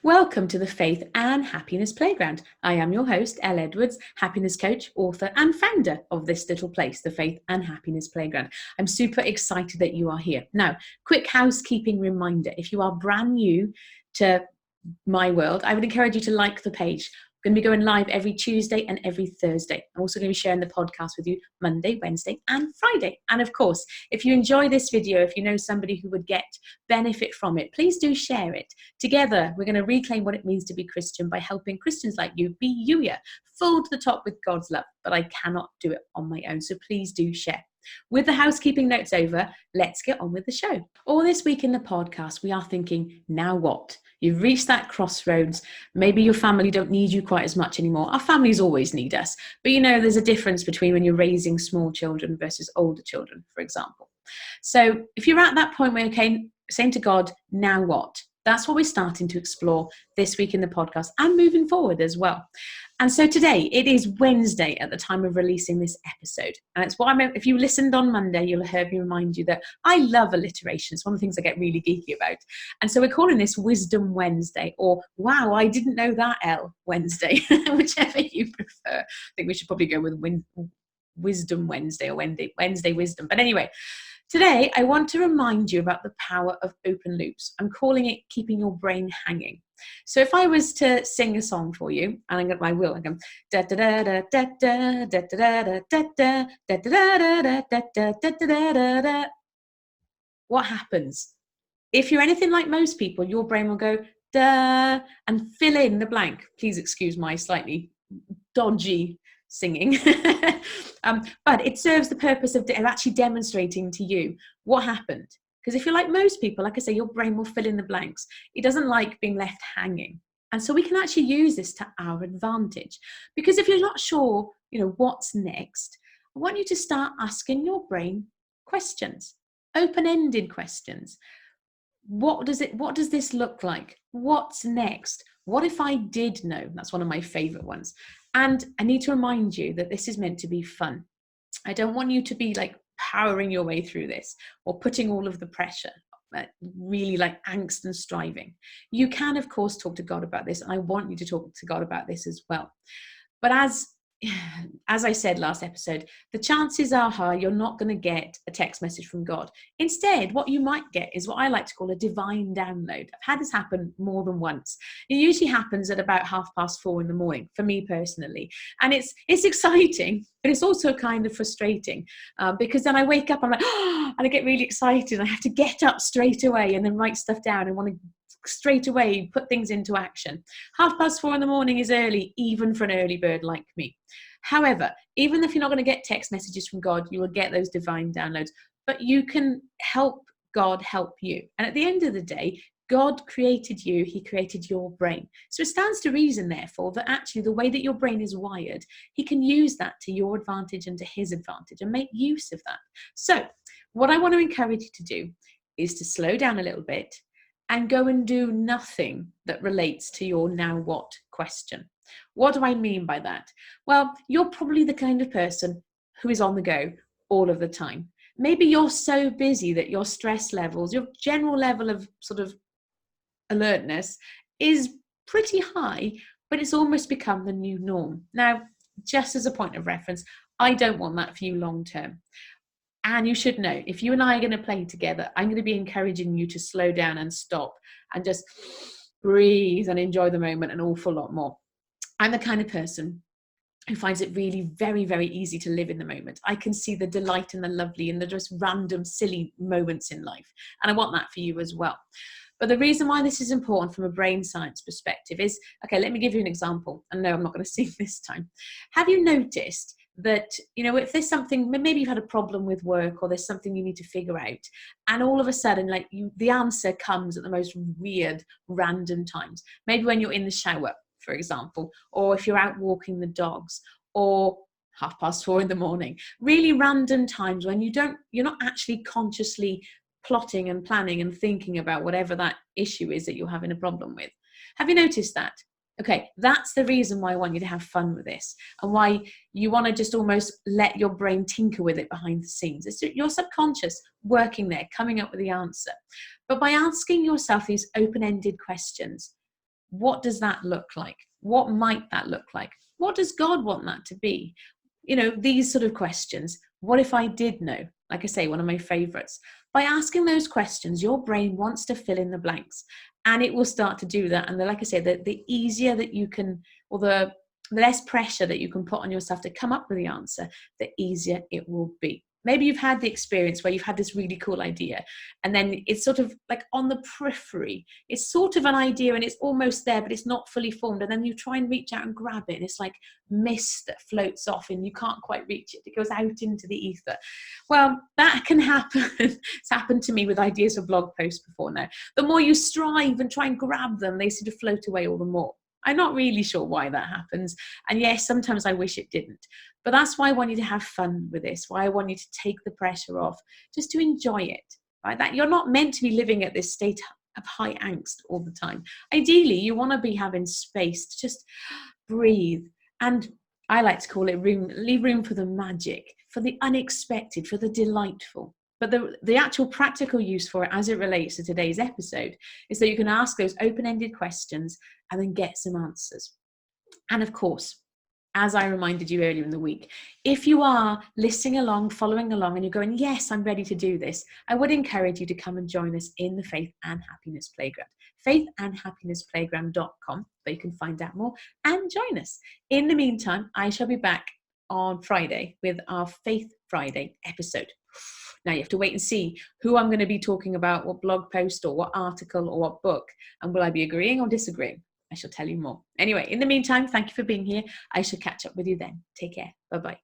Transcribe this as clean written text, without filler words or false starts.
Welcome to the Faith and Happiness Playground. I am your host, Elle Edwards, happiness coach, author, and founder of this little place, the Faith and Happiness Playground. I'm super excited that you are here. Now, quick housekeeping reminder. If you are brand new to my world, I would encourage you to like the page. I'm going to be going live every Tuesday and every Thursday. I'm also going to be sharing the podcast with you Monday, Wednesday, and Friday. And of course, if you enjoy this video, if you know somebody who would get benefit from it, please do share it. Together, we're going to reclaim what it means to be Christian by helping Christians like you be you here, full to the top with God's love. But I cannot do it on my own, so please do share. With the housekeeping notes over, let's get on with the show. All this week in the podcast, we are thinking, now what? You've reached that crossroads. Maybe your family don't need you quite as much anymore. Our families always need us. But you know, there's a difference between when you're raising small children versus older children, for example. So if you're at that point where, okay, saying to God, now what? That's what we're starting to explore this week in the podcast and moving forward as well. And so today, it is Wednesday at the time of releasing this episode. And it's what I meant. If you listened on Monday, you'll have heard me remind you that I love alliteration. It's one of the things I get really geeky about. And so we're calling this Wisdom Wednesday, or wow, I didn't know that, Elle Wednesday, whichever you prefer. I think we should probably go with Wisdom Wednesday or Wednesday Wisdom. But anyway, today, I want to remind you about the power of open loops. I'm calling it keeping your brain hanging. So if I was to sing a song for you, and I will, I go da da da da da da da da da da da da da da da da da. What happens? If you're anything like most people, your brain will go da and fill in the blank. Please excuse my slightly dodgy singing. But it serves the purpose of actually demonstrating to you what happened. Because if you're like most people, like I say, your brain will fill in the blanks. It doesn't like being left hanging. And so we can actually use this to our advantage. Because if you're not sure, what's next, I want you to start asking your brain questions, open-ended questions. What does this look like? What's next? What if I did know? That's one of my favorite ones. And I need to remind you that this is meant to be fun. I don't want you to be like powering your way through this or putting all of the pressure, really like angst and striving. You can, of course, talk to God about this. And I want you to talk to God about this as well. But as I said last episode, the chances are high you're not going to get a text message from God. Instead, what you might get is what I like to call a divine download. I've had this happen more than once. It usually happens at about 4:30 in the morning, for me personally. And it's exciting, but it's also kind of frustrating because then I wake up, I'm like, oh, and I get really excited. I have to get up straight away and then write stuff down and want to straight away put things into action. 4:30 in the morning is early, even for an early bird like me. However, even if you're not going to get text messages from God, you will get those divine downloads, but you can help God help you. And at the end of the day, God created you, he created your brain. So it stands to reason, therefore, that actually the way that your brain is wired, he can use that to your advantage and to his advantage and make use of that. So what I want to encourage you to do is to slow down a little bit and go and do nothing that relates to your now what question. What do I mean by that? Well, you're probably the kind of person who is on the go all of the time. Maybe you're so busy that your stress levels, your general level of sort of alertness is pretty high, but it's almost become the new norm. Now, just as a point of reference, I don't want that for you long term. And you should know, if you and I are going to play together, I'm going to be encouraging you to slow down and stop and just breathe and enjoy the moment an awful lot more. I'm the kind of person who finds it really very, very easy to live in the moment. I can see the delight and the lovely and the just random, silly moments in life. And I want that for you as well. But the reason why this is important from a brain science perspective is, okay, let me give you an example. And no, I'm not going to sing this time. Have you noticed that, if there's something, maybe you've had a problem with work or there's something you need to figure out, and all of a sudden, the answer comes at the most weird, random times. Maybe when you're in the shower, for example, or if you're out walking the dogs, or 4:30 in the morning, really random times when you're not actually consciously plotting and planning and thinking about whatever that issue is that you're having a problem with. Have you noticed that? Okay, that's the reason why I want you to have fun with this and why you want to just almost let your brain tinker with it behind the scenes. It's your subconscious working there, coming up with the answer. But by asking yourself these open-ended questions, What does that look like? What might that look like? What does God want that to be? These sort of questions. What if I did know? Like I say, one of my favorites. By asking those questions, your brain wants to fill in the blanks, and it will start to do that. And like I say, the easier that you can, or the less pressure that you can put on yourself to come up with the answer, the easier it will be. Maybe you've had the experience where you've had this really cool idea, and then it's sort of like on the periphery. It's sort of an idea and it's almost there, but it's not fully formed. And then you try and reach out and grab it, and it's like mist that floats off and you can't quite reach it. It goes out into the ether. Well, that can happen. It's happened to me with ideas for blog posts before now. The more you strive and try and grab them, they sort of float away all the more. I'm not really sure why that happens. And yes, sometimes I wish it didn't. But that's why I want you to have fun with this, why I want you to take the pressure off, just to enjoy it. Right? That you're not meant to be living at this state of high angst all the time. Ideally, you want to be having space to just breathe. And I like to call it leave room for the magic, for the unexpected, for the delightful. But the actual practical use for it as it relates to today's episode is that you can ask those open-ended questions and then get some answers. And of course, as I reminded you earlier in the week, if you are listening along, following along, and you're going, yes, I'm ready to do this, I would encourage you to come and join us in the Faith and Happiness Playground. faithandhappinessplayground.com, where you can find out more and join us. In the meantime, I shall be back on Friday with our Faith Friday episode. Now you have to wait and see who I'm going to be talking about, what blog post or what article or what book, and will I be agreeing or disagreeing? I shall tell you more. Anyway, in the meantime, thank you for being here. I shall catch up with you then. Take care. Bye-bye.